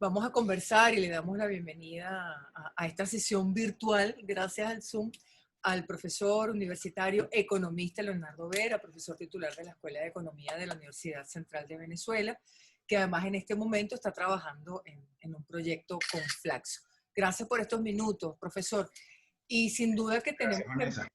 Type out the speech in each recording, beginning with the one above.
Vamos a conversar y le damos la bienvenida a esta sesión virtual, gracias al Zoom, al profesor universitario economista Leonardo Vera, profesor titular de la Escuela de Economía de la Universidad Central de Venezuela, que además en este momento está trabajando en un proyecto con Flaxo. Gracias por estos minutos, profesor. Y sin duda que Gracias, Vanessa.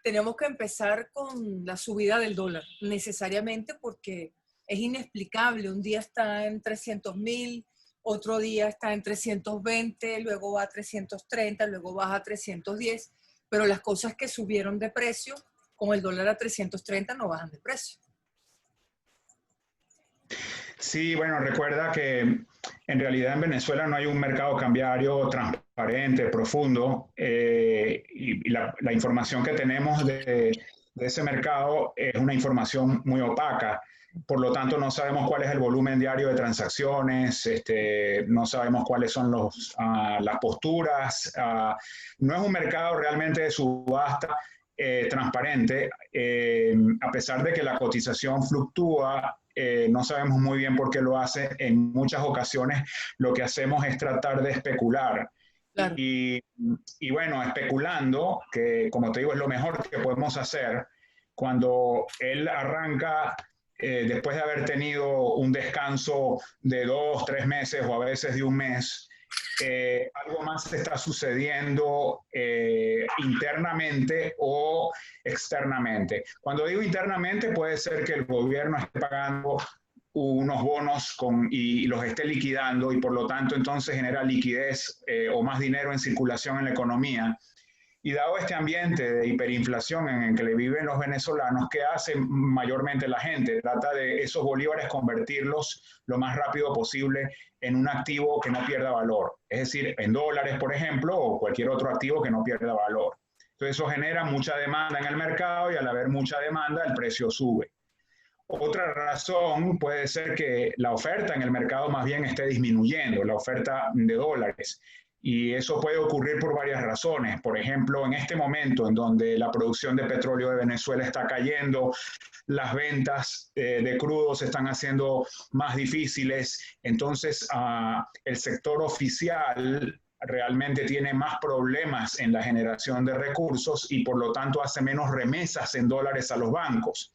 tenemos que empezar con la subida del dólar, necesariamente porque es inexplicable. Un día está en 300.000, otro día está en 320, luego va a 330, luego baja a 310, pero las cosas que subieron de precio con el dólar a 330 no bajan de precio. Sí, bueno, recuerda que en realidad en Venezuela no hay un mercado cambiario transparente, profundo, y la información que tenemos de ese mercado es una información muy opaca. Por lo tanto, no sabemos cuál es el volumen diario de transacciones, no sabemos cuáles son las posturas. No es un mercado realmente de subasta transparente, a pesar de que la cotización fluctúa. No sabemos muy bien por qué lo hace. En muchas ocasiones lo que hacemos es tratar de especular. Claro. Y bueno, especulando, que como te digo es lo mejor que podemos hacer, cuando él arranca después de haber tenido un descanso de 2, 3 meses o a veces de un mes, algo más está sucediendo internamente o externamente. Cuando digo internamente, puede ser que el gobierno esté pagando unos bonos y los esté liquidando y por lo tanto entonces genera liquidez o más dinero en circulación en la economía. Y dado este ambiente de hiperinflación en el que le viven los venezolanos, ¿qué hace mayormente la gente? Trata de esos bolívares convertirlos lo más rápido posible en un activo que no pierda valor. Es decir, en dólares, por ejemplo, o cualquier otro activo que no pierda valor. Entonces eso genera mucha demanda en el mercado y al haber mucha demanda el precio sube. Otra razón puede ser que la oferta en el mercado más bien esté disminuyendo, la oferta de dólares. Y eso puede ocurrir por varias razones. Por ejemplo, en este momento en donde la producción de petróleo de Venezuela está cayendo, las ventas de crudo se están haciendo más difíciles, entonces el sector oficial realmente tiene más problemas en la generación de recursos y por lo tanto hace menos remesas en dólares a los bancos.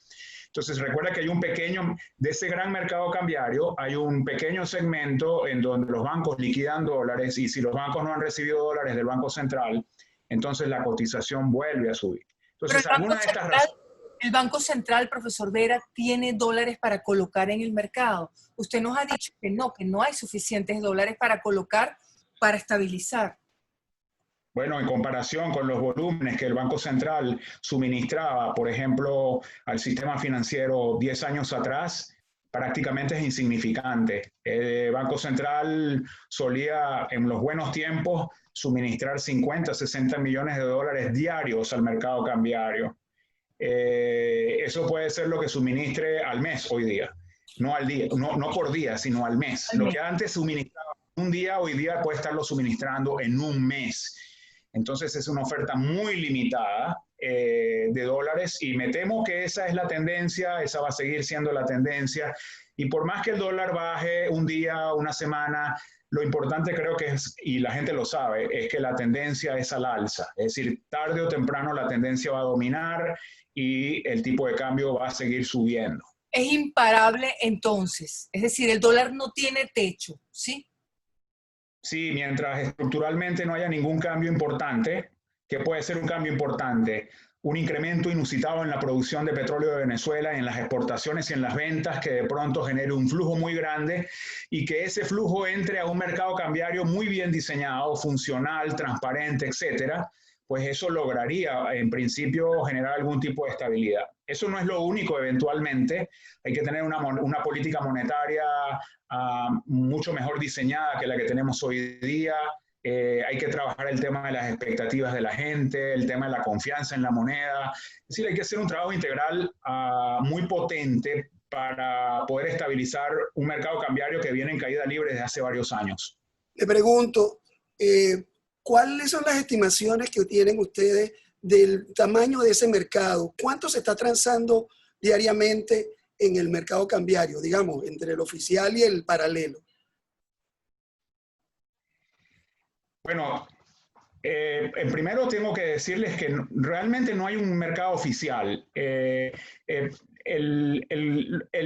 Entonces recuerda que hay un pequeño, de ese gran mercado cambiario, hay un pequeño segmento en donde los bancos liquidan dólares y si los bancos no han recibido dólares del Banco Central, entonces la cotización vuelve a subir. Entonces, alguna de estas razones... El Banco Central, profesor Vera, tiene dólares para colocar en el mercado. Usted nos ha dicho que no hay suficientes dólares para colocar, para estabilizar. Bueno, en comparación con los volúmenes que el Banco Central suministraba, por ejemplo, al sistema financiero 10 años atrás, prácticamente es insignificante. El Banco Central solía, en los buenos tiempos, suministrar 50, 60 millones de dólares diarios al mercado cambiario. Eso puede ser lo que suministre al mes hoy día. No al día, no por día, sino al mes. Lo que antes suministraba un día, hoy día puede estarlo suministrando en un mes. Entonces es una oferta muy limitada de dólares y me temo que esa es la tendencia, esa va a seguir siendo la tendencia. Y por más que el dólar baje un día, una semana, lo importante creo que es, y la gente lo sabe, es que la tendencia es al alza. Es decir, tarde o temprano la tendencia va a dominar y el tipo de cambio va a seguir subiendo. Es imparable entonces, es decir, el dólar no tiene techo, ¿sí? Sí, mientras estructuralmente no haya ningún cambio importante, que puede ser un cambio importante, un incremento inusitado en la producción de petróleo de Venezuela, en las exportaciones y en las ventas, que de pronto genere un flujo muy grande y que ese flujo entre a un mercado cambiario muy bien diseñado, funcional, transparente, etcétera, pues eso lograría en principio generar algún tipo de estabilidad. Eso no es lo único eventualmente, hay que tener una política monetaria mucho mejor diseñada que la que tenemos hoy día. Hay que trabajar el tema de las expectativas de la gente, el tema de la confianza en la moneda. Es decir, hay que hacer un trabajo integral muy potente para poder estabilizar un mercado cambiario que viene en caída libre desde hace varios años. Le pregunto, ¿cuáles son las estimaciones que tienen ustedes del tamaño de ese mercado? ¿Cuánto se está transando diariamente en el mercado cambiario, digamos, entre el oficial y el paralelo? Bueno, primero tengo que decirles que realmente no hay un mercado oficial. El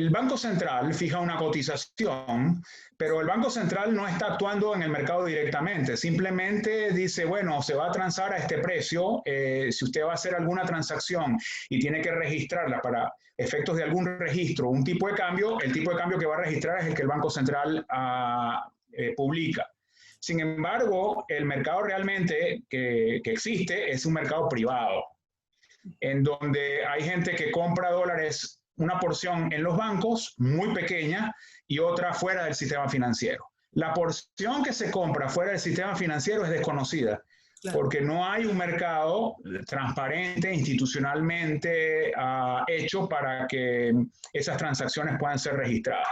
Banco Central fija una cotización, pero el Banco Central no está actuando en el mercado directamente. Simplemente dice, bueno, se va a transar a este precio. Si usted va a hacer alguna transacción y tiene que registrarla para efectos de algún registro, un tipo de cambio, el tipo de cambio que va a registrar es el que el Banco Central publica. Sin embargo, el mercado realmente que existe es un mercado privado, en donde hay gente que compra dólares, una porción en los bancos, muy pequeña, y otra fuera del sistema financiero. La porción que se compra fuera del sistema financiero es desconocida, claro, porque no hay un mercado transparente, institucionalmente hecho para que esas transacciones puedan ser registradas.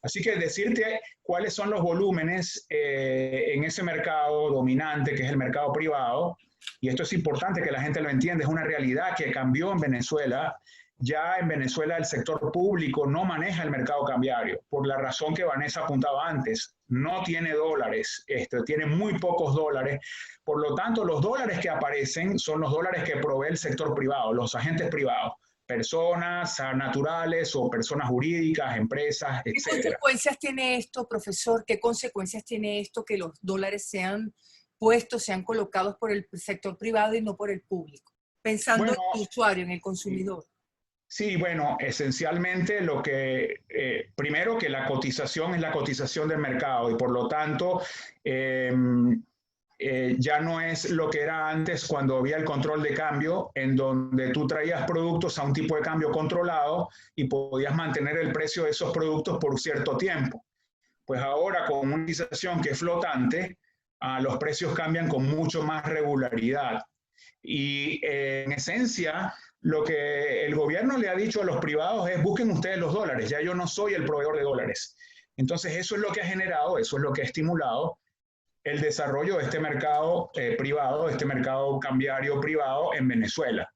Así que decirte cuáles son los volúmenes en ese mercado dominante, que es el mercado privado, y esto es importante que la gente lo entienda, es una realidad que cambió en Venezuela. Ya en Venezuela el sector público no maneja el mercado cambiario, por la razón que Vanessa apuntaba antes. No tiene dólares, tiene muy pocos dólares. Por lo tanto, los dólares que aparecen son los dólares que provee el sector privado, los agentes privados. Personas naturales o personas jurídicas, empresas, etc. ¿Qué consecuencias tiene esto, profesor? ¿Qué consecuencias tiene esto que los dólares sean puestos, sean colocados por el sector privado y no por el público? Pensando en el usuario, en el consumidor. Sí, bueno, esencialmente lo que, primero que la cotización es la cotización del mercado y por lo tanto ya no es lo que era antes cuando había el control de cambio, en donde tú traías productos a un tipo de cambio controlado y podías mantener el precio de esos productos por cierto tiempo. Pues ahora con una cotización que es flotante, los precios cambian con mucho más regularidad. Y en esencia, lo que el gobierno le ha dicho a los privados es busquen ustedes los dólares, ya yo no soy el proveedor de dólares. Entonces eso es lo que ha generado, eso es lo que ha estimulado el desarrollo de este mercado privado, este mercado cambiario privado en Venezuela.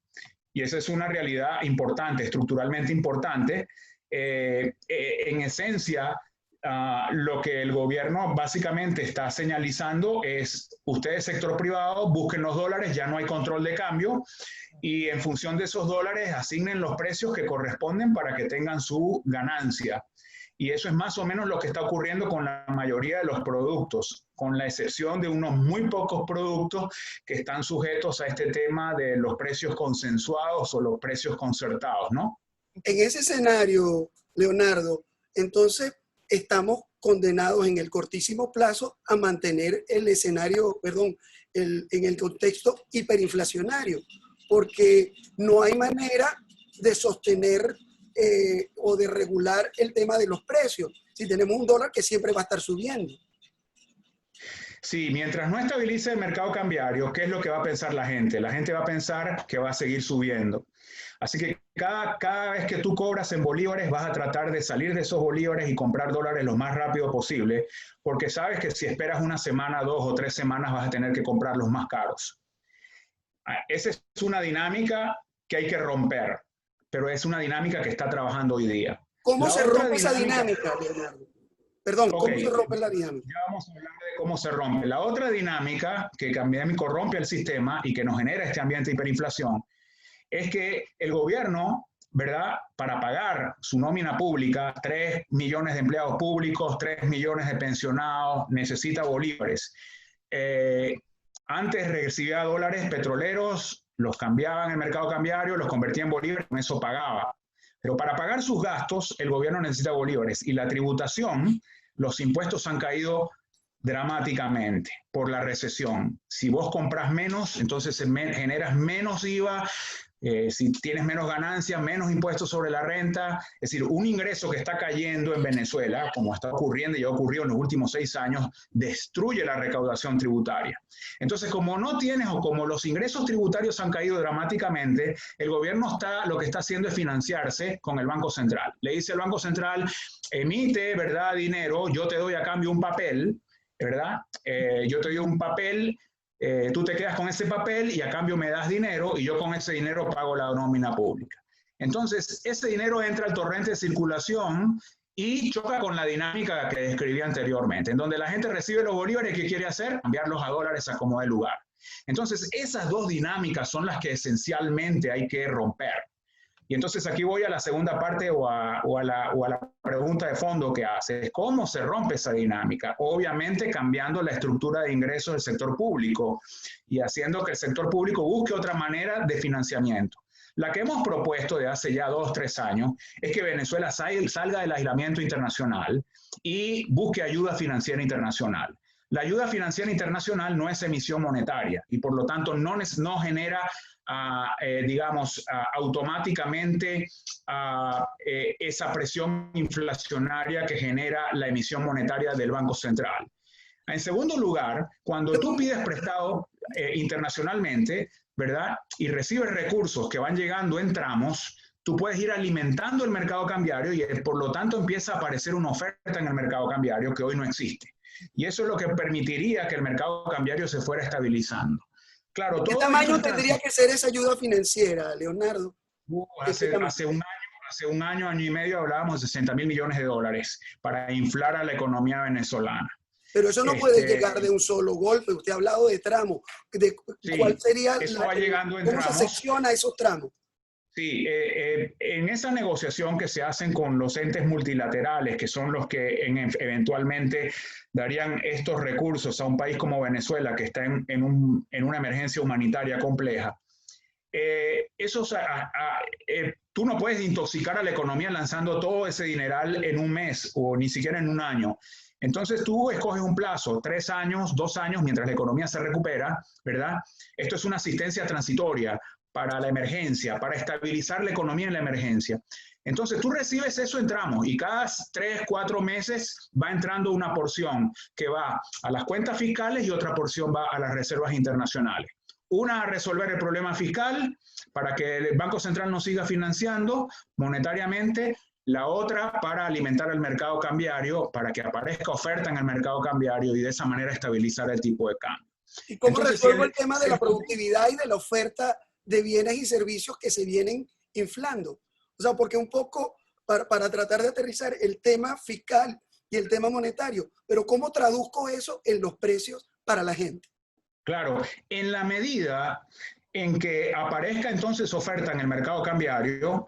Y esa es una realidad importante, estructuralmente importante. En esencia, lo que el gobierno básicamente está señalizando es, ustedes sector privado, busquen los dólares, ya no hay control de cambio, y en función de esos dólares asignen los precios que corresponden para que tengan su ganancia. Y eso es más o menos lo que está ocurriendo con la mayoría de los productos, con la excepción de unos muy pocos productos que están sujetos a este tema de los precios consensuados o los precios concertados, ¿no? En ese escenario, Leonardo, entonces estamos condenados en el cortísimo plazo a mantener el escenario, en el contexto hiperinflacionario, porque no hay manera de sostener o de regular el tema de los precios, si tenemos un dólar que siempre va a estar subiendo. Sí, mientras no estabilice el mercado cambiario, ¿qué es lo que va a pensar la gente? La gente va a pensar que va a seguir subiendo. Así que cada vez que tú cobras en bolívares, vas a tratar de salir de esos bolívares y comprar dólares lo más rápido posible, porque sabes que si esperas una semana, 2 o 3 semanas, vas a tener que comprarlos más caros. Esa es una dinámica que hay que romper, pero es una dinámica que está trabajando hoy día. ¿Cómo se rompe esa dinámica, Leonardo? Perdón, ¿cómo se rompe la dinámica? Ya vamos a hablar de cómo se rompe. La otra dinámica que también corrompe el sistema y que nos genera este ambiente de hiperinflación es que el gobierno, ¿verdad?, para pagar su nómina pública, 3 millones de empleados públicos, 3 millones de pensionados, necesita bolívares. Antes recibía dólares petroleros, los cambiaba en el mercado cambiario, los convertía en bolívares, con eso pagaba. Pero para pagar sus gastos, el gobierno necesita bolívares. Y la tributación, los impuestos han caído dramáticamente por la recesión. Si vos compras menos, entonces generas menos IVA. Si tienes menos ganancias, menos impuestos sobre la renta. Es decir, un ingreso que está cayendo en Venezuela, como está ocurriendo y ya ocurrió en los últimos 6 años, destruye la recaudación tributaria. Entonces, como no tienes o como los ingresos tributarios han caído dramáticamente, el gobierno lo que está haciendo es financiarse con el Banco Central. Le dice al Banco Central, emite, ¿verdad?, dinero, yo te doy a cambio un papel, ¿verdad? Yo te doy un papel, tú te quedas con ese papel y a cambio me das dinero y yo con ese dinero pago la nómina pública. Entonces, ese dinero entra al torrente de circulación y choca con la dinámica que describí anteriormente, en donde la gente recibe los bolívares, ¿qué quiere hacer? Cambiarlos a dólares a como de lugar. Entonces, esas dos dinámicas son las que esencialmente hay que romper. Y entonces aquí voy a la segunda parte o a la pregunta de fondo que hace. ¿Cómo se rompe esa dinámica? Obviamente cambiando la estructura de ingresos del sector público y haciendo que el sector público busque otra manera de financiamiento. La que hemos propuesto de hace ya 2 o 3 años es que Venezuela salga del aislamiento internacional y busque ayuda financiera internacional. La ayuda financiera internacional no es emisión monetaria y por lo tanto no genera automáticamente esa presión inflacionaria que genera la emisión monetaria del Banco Central. En segundo lugar, cuando tú pides prestado internacionalmente, ¿verdad? Y recibes recursos que van llegando en tramos, tú puedes ir alimentando el mercado cambiario y por lo tanto empieza a aparecer una oferta en el mercado cambiario que hoy no existe. Y eso es lo que permitiría que el mercado cambiario se fuera estabilizando. Claro, ¿qué tamaño tendría que ser esa ayuda financiera, Leonardo? Hace un año, año y medio hablábamos de 60.000 millones de dólares para inflar a la economía venezolana. Pero eso no puede llegar de un solo golpe. Usted ha hablado de tramos. ¿Cuál sería cómo se secciona esos tramos? Sí, en esa negociación que se hacen con los entes multilaterales, que son los que eventualmente darían estos recursos a un país como Venezuela, que está en una emergencia humanitaria compleja, tú no puedes intoxicar a la economía lanzando todo ese dineral en un mes o ni siquiera en un año. Entonces tú escoges un plazo, 3 años, 2 años, mientras la economía se recupera, ¿verdad? Esto es una asistencia transitoria para la emergencia, para estabilizar la economía en la emergencia. Entonces tú recibes eso en tramos y cada 3, 4 meses va entrando una porción que va a las cuentas fiscales y otra porción va a las reservas internacionales. Una a resolver el problema fiscal para que el Banco Central nos siga financiando monetariamente, la otra para alimentar el mercado cambiario, para que aparezca oferta en el mercado cambiario y de esa manera estabilizar el tipo de cambio. ¿Y cómo resuelvo el tema de la productividad y de la oferta de bienes y servicios que se vienen inflando? O sea, porque un poco para tratar de aterrizar el tema fiscal y el tema monetario, pero ¿cómo traduzco eso en los precios para la gente? Claro, en la medida en que aparezca entonces oferta en el mercado cambiario,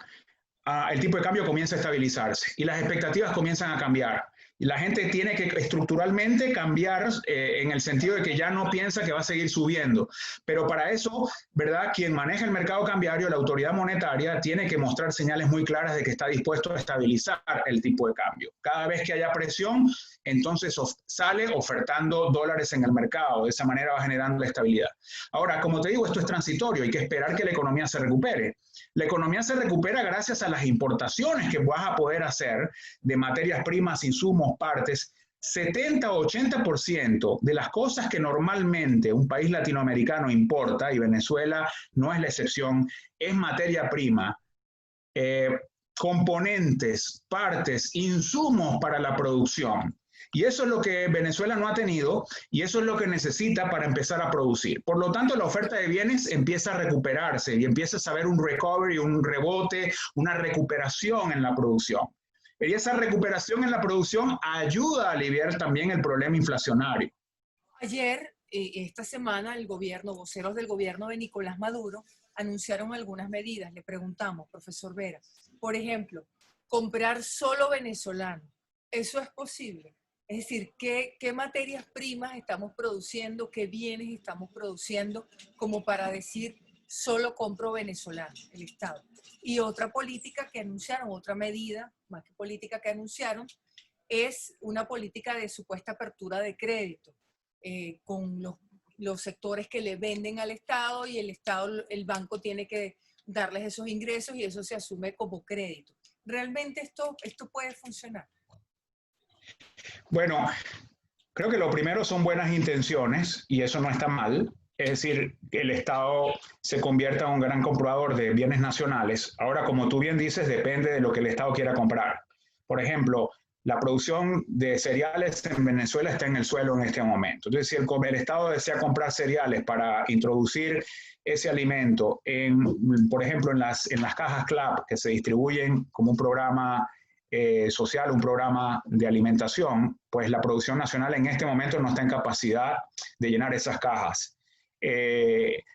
el tipo de cambio comienza a estabilizarse y las expectativas comienzan a cambiar. Y la gente tiene que estructuralmente cambiar en el sentido de que ya no piensa que va a seguir subiendo. Pero para eso, ¿verdad? Quien maneja el mercado cambiario, la autoridad monetaria, tiene que mostrar señales muy claras de que está dispuesto a estabilizar el tipo de cambio. Cada vez que haya presión, entonces sale ofertando dólares en el mercado. De esa manera va generando la estabilidad. Ahora, como te digo, esto es transitorio. Hay que esperar que la economía se recupere. La economía se recupera gracias a las importaciones que vas a poder hacer de materias primas, insumos, partes. 70 o 80% de las cosas que normalmente un país latinoamericano importa, y Venezuela no es la excepción, es materia prima, componentes, partes, insumos para la producción. Y eso es lo que Venezuela no ha tenido y eso es lo que necesita para empezar a producir. Por lo tanto, la oferta de bienes empieza a recuperarse y empieza a haber un recovery, un rebote, una recuperación en la producción. Y esa recuperación en la producción ayuda a aliviar también el problema inflacionario. Ayer, esta semana, voceros del gobierno de Nicolás Maduro anunciaron algunas medidas. Le preguntamos, profesor Vera, por ejemplo, comprar solo venezolano. ¿Eso es posible? Es decir, ¿qué materias primas estamos produciendo, qué bienes estamos produciendo como para decir solo compro venezolano, el Estado? Y otra política que anunciaron, otra medida, más que política que anunciaron, es una política de supuesta apertura de crédito con los sectores que le venden al Estado y el banco tiene que darles esos ingresos y eso se asume como crédito. ¿Realmente esto puede funcionar? Bueno, creo que lo primero son buenas intenciones y eso no está mal. Es decir, que el Estado se convierta en un gran comprador de bienes nacionales. Ahora, como tú bien dices, depende de lo que el Estado quiera comprar. Por ejemplo, la producción de cereales en Venezuela está en el suelo en este momento. Entonces, si el Estado desea comprar cereales para introducir ese alimento, por ejemplo, en las cajas CLAP que se distribuyen como un programa social, un programa de alimentación, pues la producción nacional en este momento no está en capacidad de llenar esas cajas.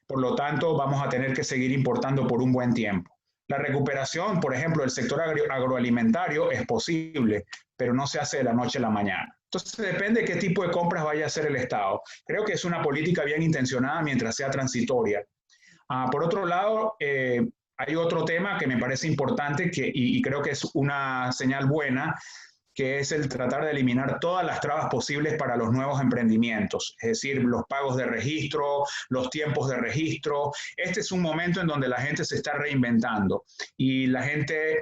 Por lo tanto, vamos a tener que seguir importando por un buen tiempo. La recuperación, por ejemplo, del sector agroalimentario es posible, pero no se hace de la noche a la mañana. Entonces depende de qué tipo de compras vaya a hacer el Estado. Creo que es una política bien intencionada mientras sea transitoria. Por otro lado, hay otro tema que me parece importante y creo que es una señal buena, que es el tratar de eliminar todas las trabas posibles para los nuevos emprendimientos, es decir, los pagos de registro, los tiempos de registro. Este es un momento en donde la gente se está reinventando y la gente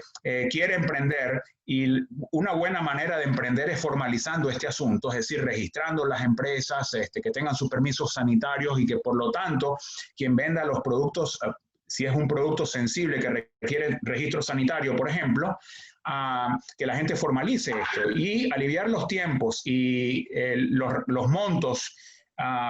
quiere emprender, y una buena manera de emprender es formalizando este asunto, es decir, registrando las empresas, que tengan sus permisos sanitarios y que por lo tanto quien venda los productos, si es un producto sensible que requiere registro sanitario, por ejemplo, que la gente formalice esto y aliviar los tiempos y los montos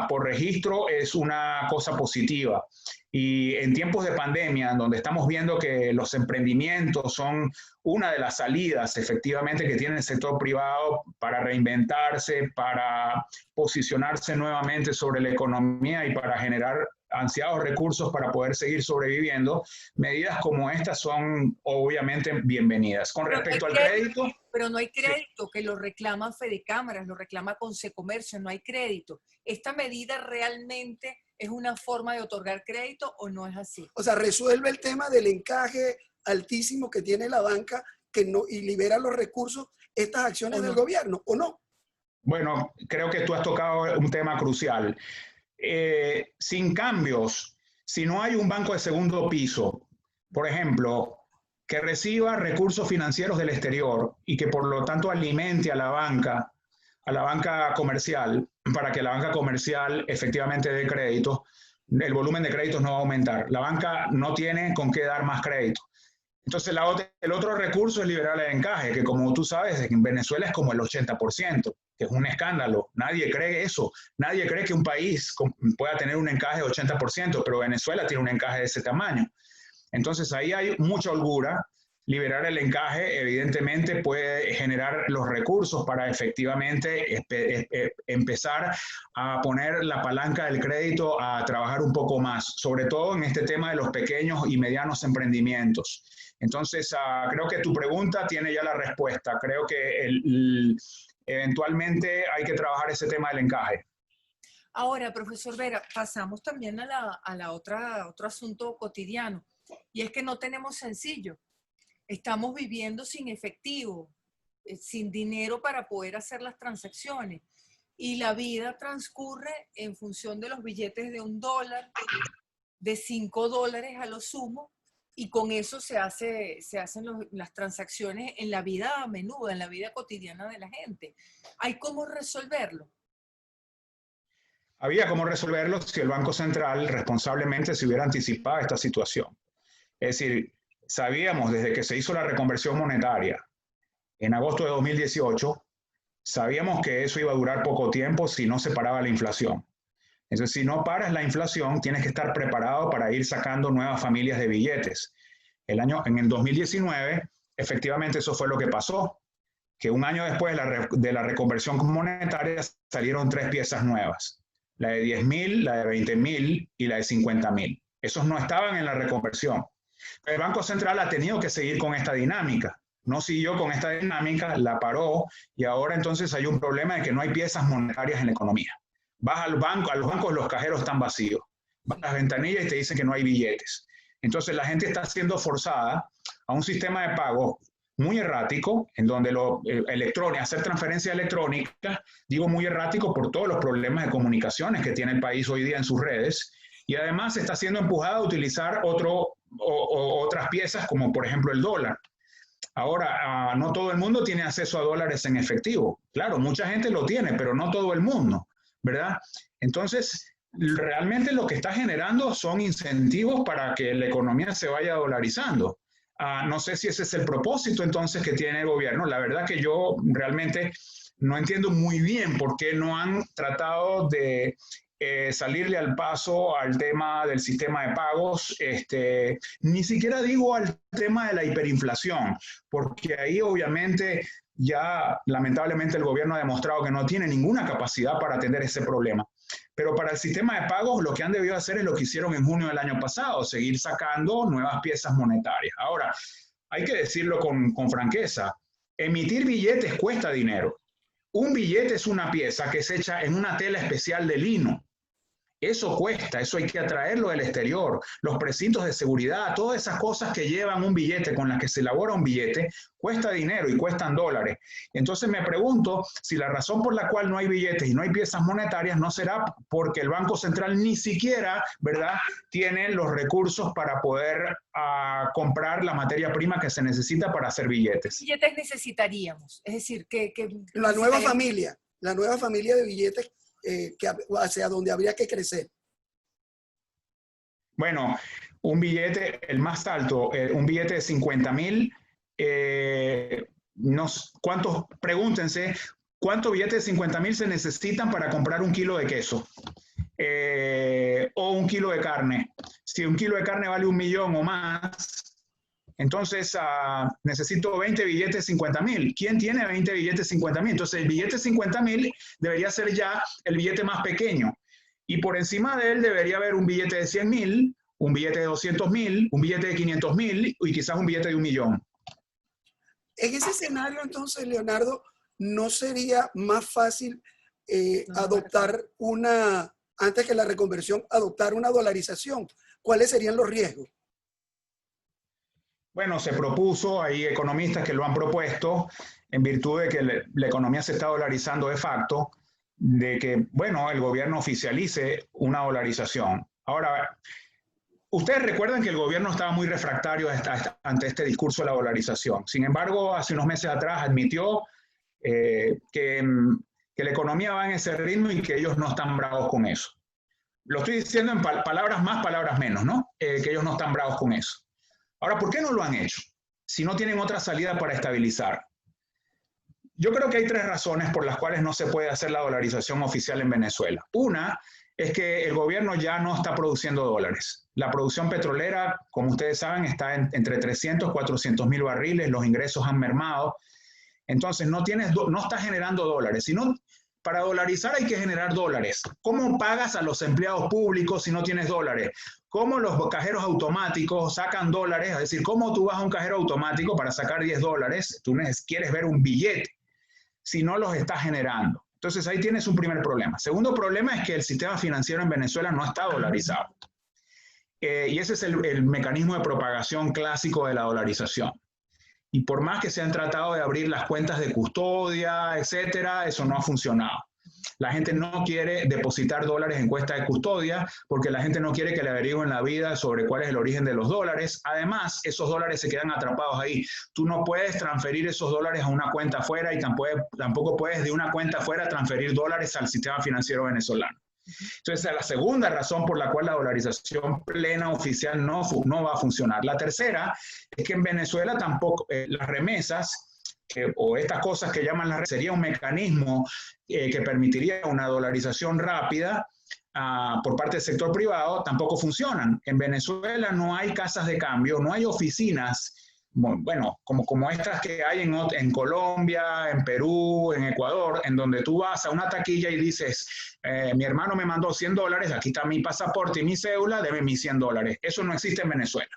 por registro es una cosa positiva. Y en tiempos de pandemia, donde estamos viendo que los emprendimientos son una de las salidas efectivamente que tiene el sector privado para reinventarse, para posicionarse nuevamente sobre la economía y para generar ansiados recursos para poder seguir sobreviviendo, medidas como estas son obviamente bienvenidas. Con respecto al crédito... Pero no hay crédito, que lo reclama Fedecámaras, lo reclama Consecomercio, no hay crédito. ¿Esta medida realmente es una forma de otorgar crédito o no es así? O sea, resuelve el tema del encaje altísimo que tiene la banca y libera los recursos, estas acciones del gobierno, ¿o no? Bueno, creo que tú has tocado un tema crucial. Sin cambios, si no hay un banco de segundo piso, por ejemplo, que reciba recursos financieros del exterior y que por lo tanto alimente a la banca comercial, para que la banca comercial efectivamente dé crédito, el volumen de créditos no va a aumentar. La banca no tiene con qué dar más crédito. Entonces el otro recurso es liberar el encaje, que como tú sabes, en Venezuela es como el 80%, que es un escándalo. Nadie cree eso. Nadie cree que un país pueda tener un encaje de 80%, pero Venezuela tiene un encaje de ese tamaño. Entonces ahí hay mucha holgura. Liberar el encaje evidentemente puede generar los recursos para efectivamente empezar a poner la palanca del crédito a trabajar un poco más, sobre todo en este tema de los pequeños y medianos emprendimientos. Entonces, creo que tu pregunta tiene ya la respuesta. Creo que eventualmente hay que trabajar ese tema del encaje. Ahora, profesor Vera, pasamos también a otro asunto cotidiano, y es que no tenemos sencillo. Estamos viviendo sin efectivo, sin dinero para poder hacer las transacciones, y la vida transcurre en función de los billetes de $1, de $5 a lo sumo, y con eso se hacen las transacciones en la vida menuda, en la vida cotidiana de la gente. ¿Hay cómo resolverlo? Había cómo resolverlo si el Banco Central responsablemente se hubiera anticipado a esta situación. Es decir, sabíamos desde que se hizo la reconversión monetaria en agosto de 2018, sabíamos que eso iba a durar poco tiempo si no se paraba la inflación. Entonces, si no paras la inflación, tienes que estar preparado para ir sacando nuevas familias de billetes. En el 2019, efectivamente eso fue lo que pasó, que un año después de la reconversión monetaria salieron 3 piezas nuevas, la de 10.000, la de 20.000 y la de 50.000. Esos no estaban en la reconversión. El Banco Central ha tenido que seguir con esta dinámica. No siguió con esta dinámica, la paró, y ahora entonces hay un problema de que no hay piezas monetarias en la economía. Vas al banco, a los bancos los cajeros están vacíos. Vas a las ventanillas y te dicen que no hay billetes. Entonces la gente está siendo forzada a un sistema de pago muy errático, en donde hacer transferencias electrónicas, digo muy errático por todos los problemas de comunicaciones que tiene el país hoy día en sus redes, y además está siendo empujada a utilizar otras piezas como por ejemplo el dólar. Ahora, no todo el mundo tiene acceso a dólares en efectivo. Claro, mucha gente lo tiene, pero no todo el mundo, ¿verdad? Entonces, realmente lo que está generando son incentivos para que la economía se vaya dolarizando. No sé si ese es el propósito entonces que tiene el gobierno. La verdad que yo realmente no entiendo muy bien por qué no han tratado de salirle al paso al tema del sistema de pagos, ni siquiera digo al tema de la hiperinflación, porque ahí obviamente ya lamentablemente el gobierno ha demostrado que no tiene ninguna capacidad para atender ese problema. Pero para el sistema de pagos lo que han debido hacer es lo que hicieron en junio del año pasado, seguir sacando nuevas piezas monetarias. Ahora, hay que decirlo con franqueza, emitir billetes cuesta dinero. Un billete es una pieza que se echa en una tela especial de lino. Eso cuesta, eso hay que atraerlo del exterior. Los precintos de seguridad, todas esas cosas que llevan un billete, con las que se elabora un billete, cuesta dinero y cuestan dólares. Entonces me pregunto si la razón por la cual no hay billetes y no hay piezas monetarias no será porque el Banco Central ni siquiera, ¿verdad?, tiene los recursos para poder comprar la materia prima que se necesita para hacer billetes. ¿Qué billetes necesitaríamos? Es decir, que la nueva familia de billetes hacia donde habría que crecer. Bueno, un billete, el más alto, un billete de 50,000, pregúntense, ¿cuántos billetes de 50,000 se necesitan para comprar un kilo de queso? O un kilo de carne. Si un kilo de carne vale 1,000,000 o más, entonces necesito 20 billetes de 50,000. ¿Quién tiene 20 billetes de 50,000? Entonces el billete de 50,000 debería ser ya el billete más pequeño. Y por encima de él debería haber un billete de 100,000, un billete de 200,000, un billete de 500,000 y quizás un billete de 1,000,000. En ese escenario, entonces, Leonardo, ¿no sería más fácil adoptar antes que la reconversión, adoptar una dolarización? ¿Cuáles serían los riesgos? Bueno, se propuso, hay economistas que lo han propuesto, en virtud de que la economía se está dolarizando de facto, de que, bueno, el gobierno oficialice una dolarización. Ahora, ustedes recuerdan que el gobierno estaba muy refractario ante este discurso de la dolarización. Sin embargo, hace unos meses atrás admitió que la economía va en ese ritmo y que ellos no están bravos con eso. Lo estoy diciendo en palabras más, palabras menos, ¿no? Que ellos no están bravos con eso. Ahora, ¿por qué no lo han hecho? Si no tienen otra salida para estabilizar. Yo creo que hay 3 razones por las cuales no se puede hacer la dolarización oficial en Venezuela. Una es que el gobierno ya no está produciendo dólares. La producción petrolera, como ustedes saben, está entre 300 y 400,000 barriles, los ingresos han mermado. Entonces no está generando dólares, sino para dolarizar hay que generar dólares. ¿Cómo pagas a los empleados públicos si no tienes dólares? ¿Cómo los cajeros automáticos sacan dólares? Es decir, ¿cómo tú vas a un cajero automático para sacar $10? Tú quieres ver un billete si no los estás generando. Entonces ahí tienes un primer problema. Segundo problema es que el sistema financiero en Venezuela no está dolarizado. Y ese es el mecanismo de propagación clásico de la dolarización. Y por más que se han tratado de abrir las cuentas de custodia, etcétera, eso no ha funcionado. La gente no quiere depositar dólares en cuenta de custodia porque la gente no quiere que le averigüen la vida sobre cuál es el origen de los dólares. Además, esos dólares se quedan atrapados ahí. Tú no puedes transferir esos dólares a una cuenta afuera y tampoco puedes de una cuenta afuera transferir dólares al sistema financiero venezolano. Entonces, la segunda razón por la cual la dolarización plena oficial no va a funcionar. La tercera es que en Venezuela tampoco las remesas o estas cosas que llaman las remesas sería un mecanismo que permitiría una dolarización rápida por parte del sector privado, tampoco funcionan. En Venezuela no hay casas de cambio, no hay oficinas, bueno, como estas que hay en Colombia, en Perú, en Ecuador, en donde tú vas a una taquilla y dices, mi hermano me mandó $100, aquí está mi pasaporte y mi cédula, deme mis $100. Eso no existe en Venezuela.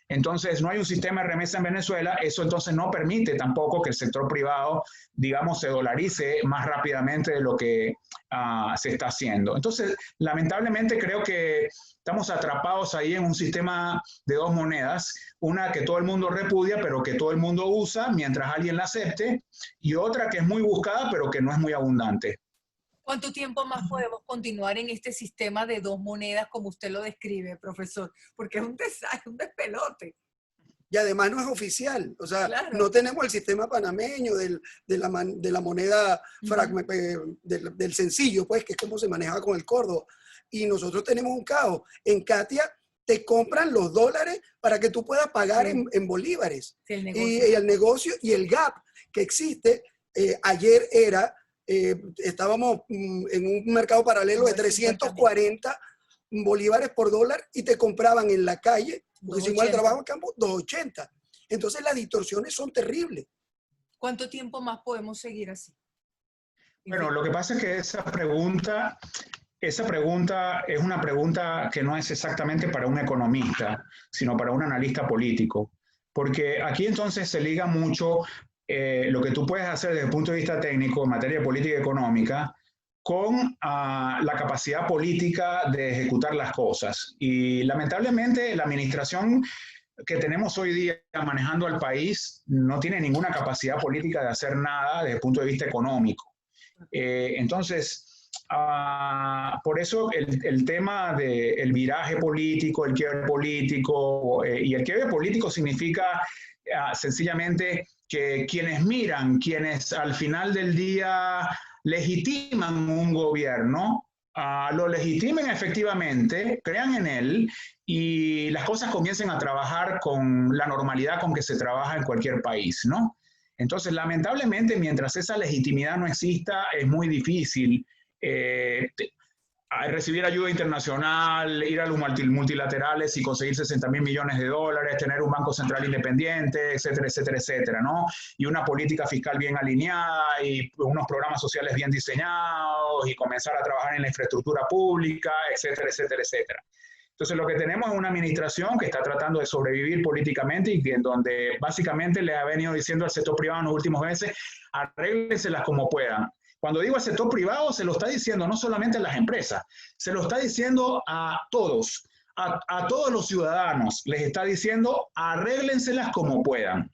Entonces, no hay un sistema de remesa en Venezuela, eso entonces no permite tampoco que el sector privado, digamos, se dolarice más rápidamente de lo que se está haciendo. Entonces, lamentablemente creo que estamos atrapados ahí en un sistema de 2 monedas, una que todo el mundo repudia, pero que todo el mundo usa mientras alguien la acepte, y otra que es muy buscada, pero que no es muy abundante. ¿Cuánto tiempo más podemos continuar en este sistema de 2 monedas como usted lo describe, profesor? Porque es un desastre, un despelote. Y además no es oficial, o sea, Claro. No tenemos el sistema panameño de la moneda del sencillo, pues, que es como se manejaba con el Córdoba. Y nosotros tenemos un caos. En Katia te compran los dólares para que tú puedas pagar en bolívares. Sí, y el negocio y el gap que existe, ayer era estábamos en un mercado paralelo de 340 bolívares por dólar y te compraban en la calle, porque si igual trabajo en campo, 280. Entonces las distorsiones son terribles. ¿Cuánto tiempo más podemos seguir así? Bueno, lo que pasa es que esa pregunta es una pregunta que no es exactamente para un economista, sino para un analista político. Porque aquí entonces se liga mucho lo que tú puedes hacer desde el punto de vista técnico en materia de política económica con la capacidad política de ejecutar las cosas. Y lamentablemente la administración que tenemos hoy día manejando al país no tiene ninguna capacidad política de hacer nada desde el punto de vista económico. Entonces, por eso el tema del viraje político, el quiebre político, y el quiebre político significa sencillamente que quienes al final del día legitiman un gobierno, lo legitimen efectivamente, crean en él y las cosas comiencen a trabajar con la normalidad con que se trabaja en cualquier país, ¿no? Entonces, lamentablemente, mientras esa legitimidad no exista, es muy difícil recibir ayuda internacional, ir a los multilaterales y conseguir 60.000 millones de dólares, tener un banco central independiente, etcétera, etcétera, etcétera, ¿no? Y una política fiscal bien alineada y unos programas sociales bien diseñados y comenzar a trabajar en la infraestructura pública, etcétera, etcétera, etcétera. Entonces, lo que tenemos es una administración que está tratando de sobrevivir políticamente y en donde básicamente le ha venido diciendo al sector privado en los últimos meses, arréglenselas como puedan. Cuando digo al sector privado, se lo está diciendo no solamente a las empresas, se lo está diciendo a todos, a todos los ciudadanos. Les está diciendo, arréglenselas como puedan.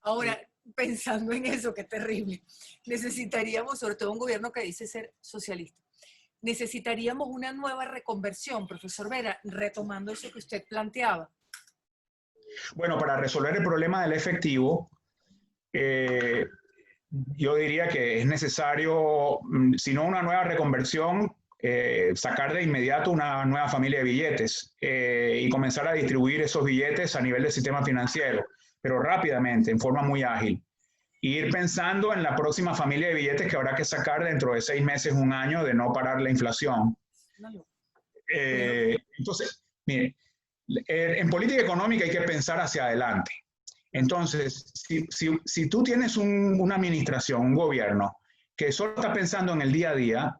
Ahora, pensando en eso, qué terrible, necesitaríamos, sobre todo un gobierno que dice ser socialista, necesitaríamos una nueva reconversión, profesor Vera, retomando eso que usted planteaba. Bueno, para resolver el problema del efectivo, yo diría que es necesario, si no una nueva reconversión, sacar de inmediato una nueva familia de billetes y comenzar a distribuir esos billetes a nivel del sistema financiero, pero rápidamente, en forma muy ágil. Y ir pensando en la próxima familia de billetes que habrá que sacar dentro de 6 meses, un año, de no parar la inflación. Entonces, mire, en política económica hay que pensar hacia adelante. Entonces, si tú tienes una administración, un gobierno, que solo está pensando en el día a día,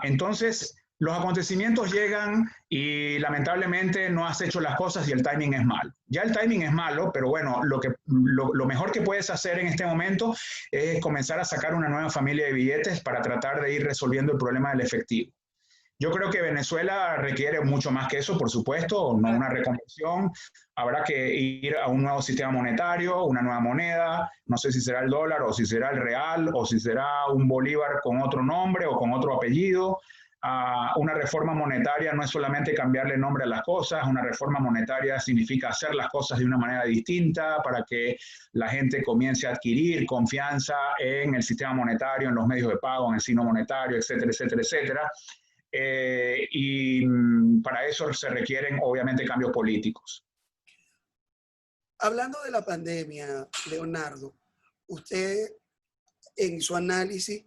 entonces los acontecimientos llegan y lamentablemente no has hecho las cosas y el timing es malo. Ya el timing es malo, pero bueno, lo mejor que puedes hacer en este momento es comenzar a sacar una nueva familia de billetes para tratar de ir resolviendo el problema del efectivo. Yo creo que Venezuela requiere mucho más que eso, por supuesto, no una reconversión. Habrá que ir a un nuevo sistema monetario, una nueva moneda. No sé si será el dólar o si será el real o si será un bolívar con otro nombre o con otro apellido. Una reforma monetaria no es solamente cambiarle nombre a las cosas. Una reforma monetaria significa hacer las cosas de una manera distinta para que la gente comience a adquirir confianza en el sistema monetario, en los medios de pago, en el signo monetario, etcétera, etcétera, etcétera. Y para eso se requieren obviamente cambios políticos. Hablando de la pandemia, Leonardo, usted en su análisis,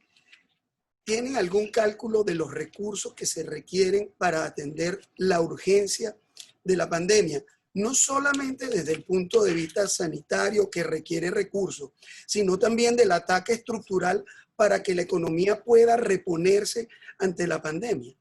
¿tiene algún cálculo de los recursos que se requieren para atender la urgencia de la pandemia? No solamente desde el punto de vista sanitario que requiere recursos, sino también del ataque estructural para que la economía pueda reponerse ante la pandemia.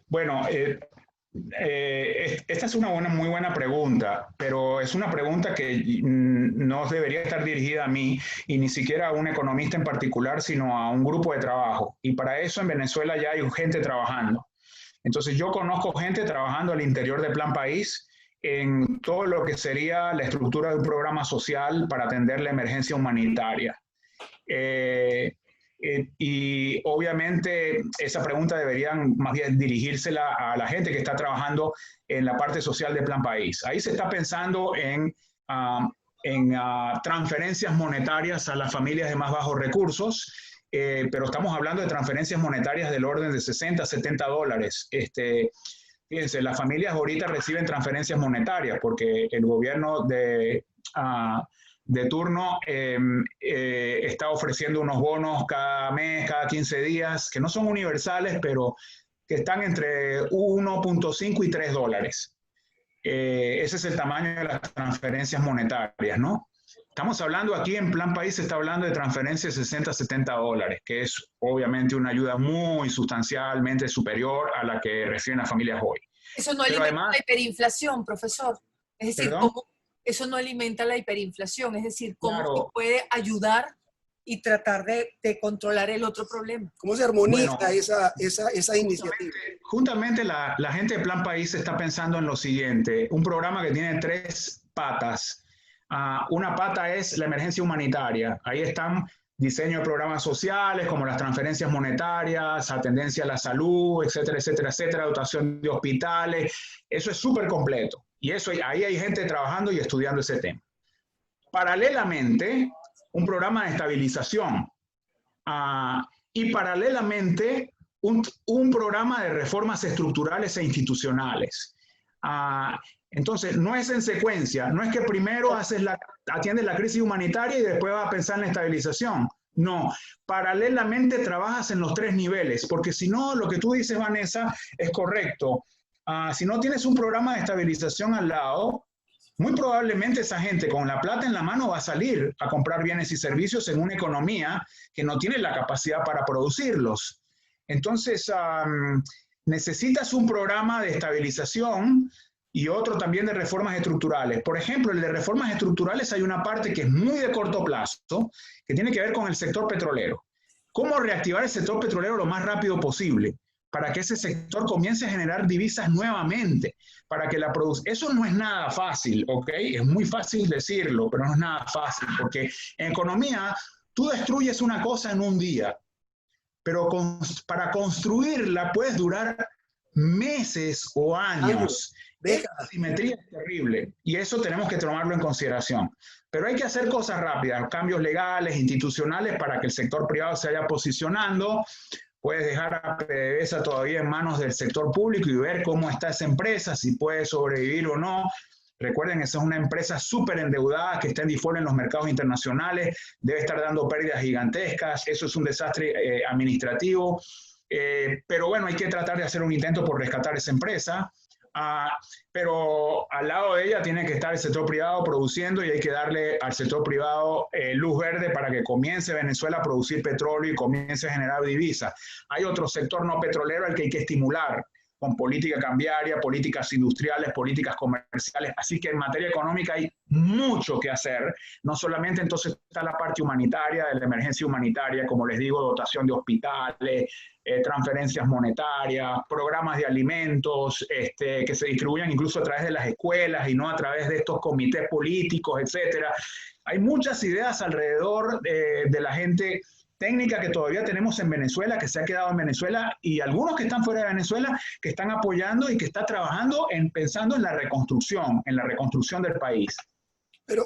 Bueno, esta es una muy buena pregunta, pero es una pregunta que no debería estar dirigida a mí y ni siquiera a un economista en particular, sino a un grupo de trabajo. Y para eso en Venezuela ya hay gente trabajando. Entonces yo conozco gente trabajando al interior de Plan País en todo lo que sería la estructura de un programa social para atender la emergencia humanitaria. Y obviamente esa pregunta deberían más bien dirigírsela a la gente que está trabajando en la parte social de Plan País. Ahí se está pensando en transferencias monetarias a las familias de más bajos recursos, pero estamos hablando de transferencias monetarias del orden de 60, 70 dólares. Fíjense, las familias ahorita reciben transferencias monetarias porque el gobierno de turno está ofreciendo unos bonos cada mes, cada 15 días, que no son universales, pero que están entre 1.5 y $3. Ese es el tamaño de las transferencias monetarias, ¿no? Estamos hablando aquí en Plan País, se está hablando de transferencias de $60 a $70, que es obviamente una ayuda muy sustancialmente superior a la que reciben las familias hoy. Eso no alimenta además, la hiperinflación, profesor. Es decir, ¿cómo eso no alimenta la hiperinflación? Es decir, ¿cómo se puede ayudar y tratar de controlar el otro problema? ¿Cómo se armoniza esa iniciativa? Juntamente la gente de Plan País está pensando en lo siguiente, un programa que tiene 3 patas. Una pata es la emergencia humanitaria. Ahí están diseño de programas sociales como las transferencias monetarias, atendencia a la salud, etcétera, etcétera, etcétera, dotación de hospitales. Eso es súper completo. Y ahí hay gente trabajando y estudiando ese tema. Paralelamente, un programa de estabilización. Y paralelamente, un programa de reformas estructurales e institucionales. Entonces, no es en secuencia, no es que primero atiendes la crisis humanitaria y después vas a pensar en la estabilización. No, paralelamente trabajas en los 3 niveles, porque si no, lo que tú dices, Vanessa, es correcto. Si no tienes un programa de estabilización al lado, muy probablemente esa gente con la plata en la mano va a salir a comprar bienes y servicios en una economía que no tiene la capacidad para producirlos. Entonces, necesitas un programa de estabilización y otro también de reformas estructurales. Por ejemplo, el de reformas estructurales hay una parte que es muy de corto plazo, que tiene que ver con el sector petrolero. ¿Cómo reactivar el sector petrolero lo más rápido posible? Para que ese sector comience a generar divisas nuevamente, para que la producción... Eso no es nada fácil, ¿ok? Es muy fácil decirlo, pero no es nada fácil, porque en economía tú destruyes una cosa en un día, pero para construirla puedes durar meses o años. Esa asimetría es terrible y eso tenemos que tomarlo en consideración. Pero hay que hacer cosas rápidas, cambios legales, institucionales, para que el sector privado se vaya posicionando. Puedes dejar a PDVSA todavía en manos del sector público y ver cómo está esa empresa, si puede sobrevivir o no. Recuerden, esa es una empresa súper endeudada que está en default en los mercados internacionales, debe estar dando pérdidas gigantescas, eso es un desastre administrativo. Pero bueno, hay que tratar de hacer un intento por rescatar esa empresa. Pero al lado de ella tiene que estar el sector privado produciendo y hay que darle al sector privado luz verde para que comience Venezuela a producir petróleo y comience a generar divisas. Hay otro sector no petrolero al que hay que estimular con política cambiaria, políticas industriales, políticas comerciales. Así que en materia económica hay mucho que hacer. No solamente entonces está la parte humanitaria, de la emergencia humanitaria, como les digo, dotación de hospitales, transferencias monetarias, programas de alimentos que se distribuyan incluso a través de las escuelas y no a través de estos comités políticos, etcétera. Hay muchas ideas alrededor de la gente técnica que todavía tenemos en Venezuela, que se ha quedado en Venezuela, y algunos que están fuera de Venezuela, que están apoyando y que están trabajando pensando en la reconstrucción del país. Pero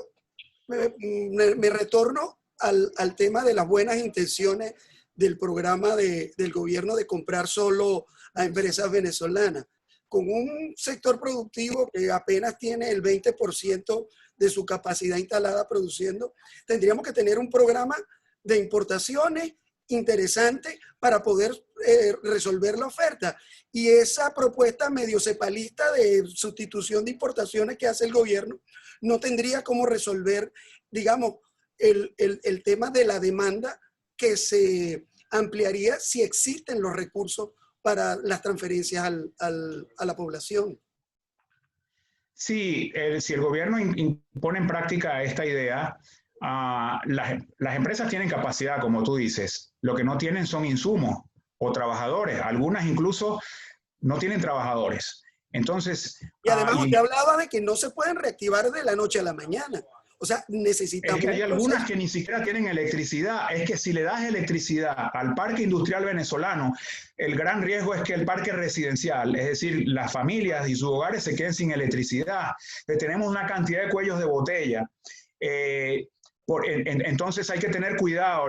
me retorno al tema de las buenas intenciones del programa del gobierno de comprar solo a empresas venezolanas. Con un sector productivo que apenas tiene el 20% de su capacidad instalada produciendo, tendríamos que tener un programa de importaciones interesante para poder resolver la oferta. Y esa propuesta medio cepalista de sustitución de importaciones que hace el gobierno no tendría cómo resolver, digamos, el tema de la demanda que se ampliaría si existen los recursos para las transferencias a la población. Sí, si el gobierno pone en práctica esta idea, las empresas tienen capacidad, como tú dices. Lo que no tienen son insumos o trabajadores. Algunas incluso no tienen trabajadores. Entonces, y además usted hablaba de que no se pueden reactivar de la noche a la mañana. O sea, necesitamos... Es que hay algunas que ni siquiera tienen electricidad. Es que si le das electricidad al parque industrial venezolano, el gran riesgo es que el parque residencial, es decir, las familias y sus hogares se queden sin electricidad. Tenemos una cantidad de cuellos de botella. Entonces hay que tener cuidado.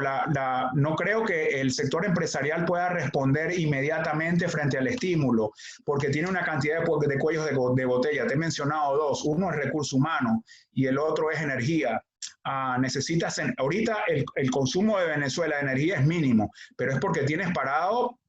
No creo que el sector empresarial pueda responder inmediatamente frente al estímulo, porque tiene una cantidad de cuellos de botella. Te he mencionado 2. Uno es recurso humano y el otro es energía. ahorita el consumo de Venezuela de energía es mínimo, pero es porque tienes parado,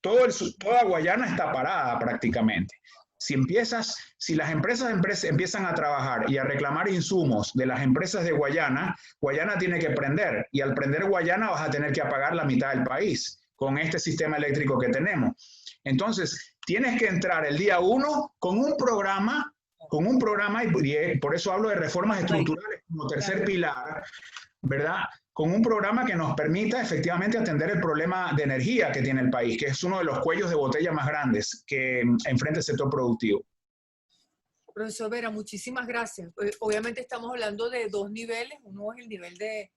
toda Guayana está parada prácticamente. Si las empresas empiezan a trabajar y a reclamar insumos de las empresas de Guayana, Guayana tiene que prender, y al prender Guayana vas a tener que apagar la mitad del país con este sistema eléctrico que tenemos. Entonces, tienes que entrar el día 1 con un programa, y por eso hablo de reformas estructurales como tercer pilar, ¿verdad? Con un programa que nos permita efectivamente atender el problema de energía que tiene el país, que es uno de los cuellos de botella más grandes que enfrenta el sector productivo. Profesor Vera, muchísimas gracias. Obviamente estamos hablando de dos niveles. Uno es el nivel de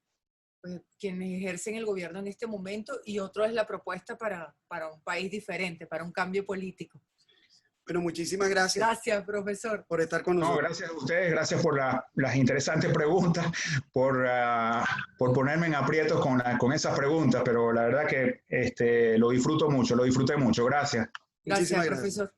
quienes ejercen el gobierno en este momento y otro es la propuesta para un país diferente, para un cambio político. Pero muchísimas gracias. Gracias, profesor. Por estar con nosotros. No, gracias a ustedes, gracias por las interesantes preguntas, por ponerme en aprietos con esas preguntas, pero la verdad que lo disfruté mucho, gracias. Gracias, profesor.